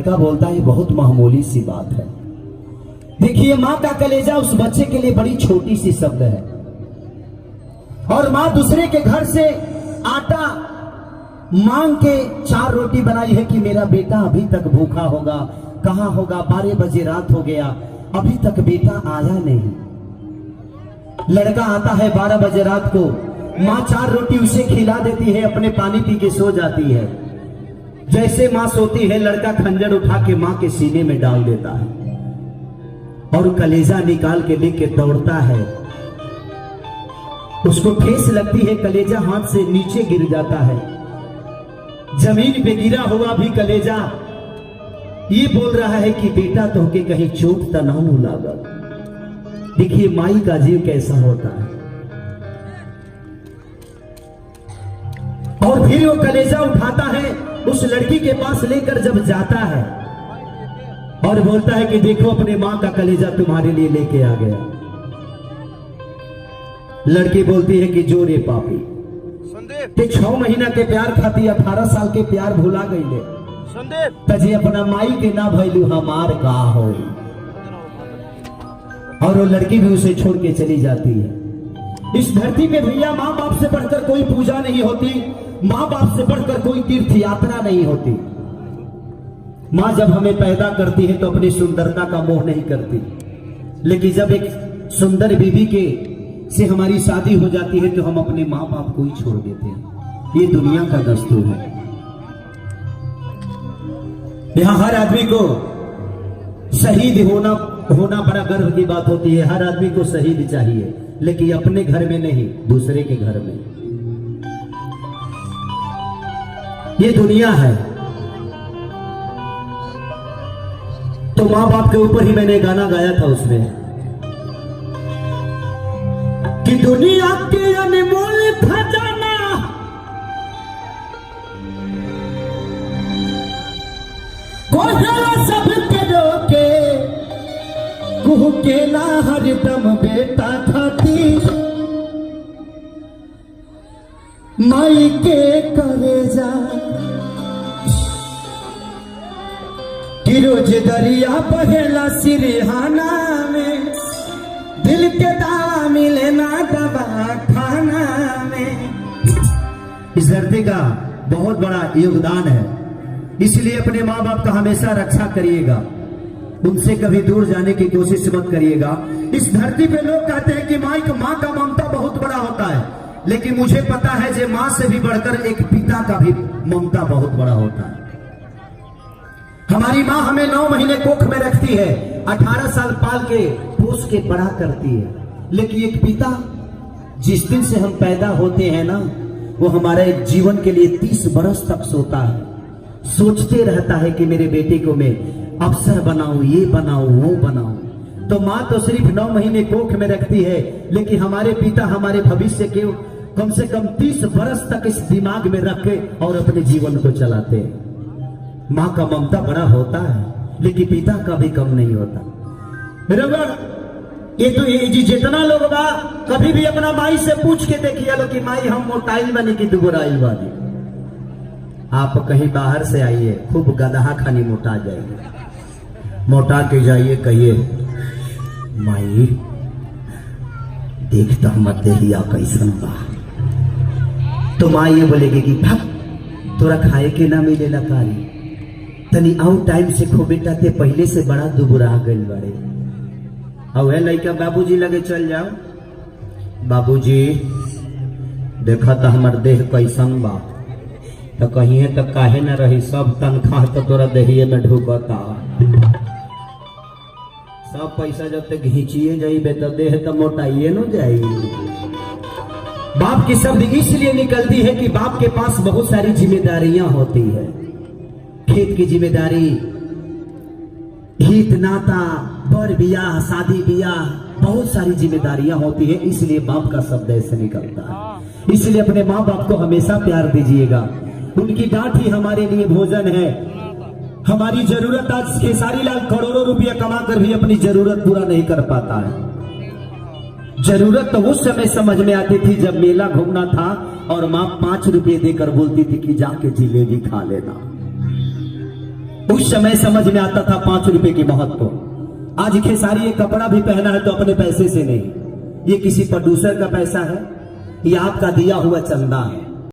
लड़का बोलता है बहुत मामूली सी बात है। देखिए माँ का कलेजा उस बच्चे के लिए बड़ी छोटी सी शब्द है, और माँ दूसरे के घर से आटा मांग के 4 रोटी बनाई है कि मेरा बेटा अभी तक भूखा होगा। कहाँ होगा? 12 बजे रात हो गया, अभी तक बेटा आया नहीं। लड़का आता है 12 बजे रात को, माँ 4 रोटी उसे खिला देती है, अपने पानी पी के सो जाती है। जैसे माँ सोती है, लड़का खंजर उठा के माँ के सीने में डाल देता है और कलेजा निकाल के लेके दौड़ता है। उसको ठेस लगती है, कलेजा हाथ से नीचे गिर जाता है। जमीन पे गिरा हुआ भी कलेजा ये बोल रहा है कि बेटा तो के कहीं चोट त ना लागा। देखिए माई का जीव कैसा होता है। और फिर वो कलेजा उठाता है, उस लड़की के पास लेकर जब जाता है और बोलता है कि देखो अपने मां का कलेजा तुम्हारे लिए लेके आ गया। लड़की बोलती है कि जो रे पापी, ते 6 महीना के प्यार खाती 18 साल के प्यार भुला गई ले, तजे अपना माई के ना भैलू हमार का हो। और वो लड़की भी उसे छोड़ के चली जाती है। इस धरती पे भैया माँ बाप से बढ़कर कोई पूजा नहीं होती, माँ बाप से बढ़कर कोई तीर्थ यात्रा नहीं होती। माँ जब हमें पैदा करती है तो अपनी सुंदरता का मोह नहीं करती, लेकिन जब एक सुंदर बीवी के से हमारी शादी हो जाती है तो हम अपने माँ बाप को ही छोड़ देते हैं। ये दुनिया का दस्तूर है। यहाँ हर आदमी को शहीद होना बड़ा गर्व की बात होती है। हर आदमी को शहीद चाहिए, लेकिन अपने घर में नहीं, दूसरे के घर में। ये दुनिया है। तो माँ बाप के ऊपर ही मैंने गाना गाया था उसमें कि दुनिया के अनमोल खजाना कोहरा सब के रोके कुह के ना हरदम बेटा खाती माई के कलेजा कि रोज दरिया बहेला सिरहाना में, दिल के दावा मिले ना दवा खाना में। इस धरती का बहुत बड़ा योगदान है, इसलिए अपने माँ बाप का हमेशा रक्षा करिएगा, उनसे कभी दूर जाने की कोशिश मत करिएगा। इस धरती पे लोग कहते हैं कि माँ का ममता बहुत बड़ा होता है, लेकिन मुझे पता है कि माँ से भी बढ़कर एक पिता का भी ममता बहुत बड़ा होता है। हमारी माँ हमें 9 महीने कोख में रखती है, 18 साल पाल के पोस के बड़ा करती है, लेकिन एक पिता जिस दिन से हम पैदा होते हैं ना, वो हमारे जीवन के लिए 30 बरस तक सोता है, सोचते रहता है कि मेरे बेटे को मैं अफसर बनाऊं, ये बनाऊं, वो बनाऊं। तो माँ तो सिर्फ 9 महीने कोख में रखती है, लेकिन हमारे पिता हमारे भविष्य के कम से कम 30 बरस तक इस दिमाग में रख के और अपने जीवन को चलाते हैं। माँ का ममता बड़ा होता है, लेकिन पिता का भी कम नहीं होता। बराबर। ये तो ये जितना लोग बा कभी भी अपना माई से पूछ के देखिए लो कि माई हम मोटाइल बने की दुबराइल बानी। आप कहीं बाहर से आइए, खूब गदहा खानी मोटा जाइए, मोटा के जाइए, कहिए माई देखता मत देहिया कैसन बा, तो माँ ये बोलेगी कि भक तोरा खाए के ना मिले कारी, तनी आउ टाइम से खो बेटा ते पहले से बड़ा दुबरा गई बड़े। और लड़का बाबूजी लगे चल जाओ, बाबूजी देखा तो हमार देह कैसन बा, तो कहीं तो काहे न रही, सब तनख्वाह तो तोरा देहिए में ढुकता, सब पैसा जब तक घींचिए जाइए तो देह तो मोटाइए न जाई। बाप की शब्द इसलिए निकलती है कि बाप के पास बहुत सारी जिम्मेदारियां होती है, खेत की जिम्मेदारी, हित नाता, बर बियाह, शादी बियाह, बहुत सारी जिम्मेदारियां होती है, इसलिए बाप का शब्द ऐसे निकलता है। इसलिए अपने माँ बाप को हमेशा प्यार दीजिएगा, उनकी डांट ही हमारे लिए भोजन है। हमारी जरूरत आज खेसारी लाल करोड़ों रुपया कमा कर भी अपनी जरूरत पूरा नहीं कर पाता है। जरूरत तो उस समय समझ में आती थी जब मेला घूमना था और माँ 5 रुपये देकर बोलती थी कि जाके जिलेबी खा लेना। उस समय समझ में आता था 5 रुपए की महत्व। आज खेसारी ये कपड़ा भी पहना है तो अपने पैसे से नहीं, ये किसी प्रोड्यूसर का पैसा है, ये आपका दिया हुआ चंदा है।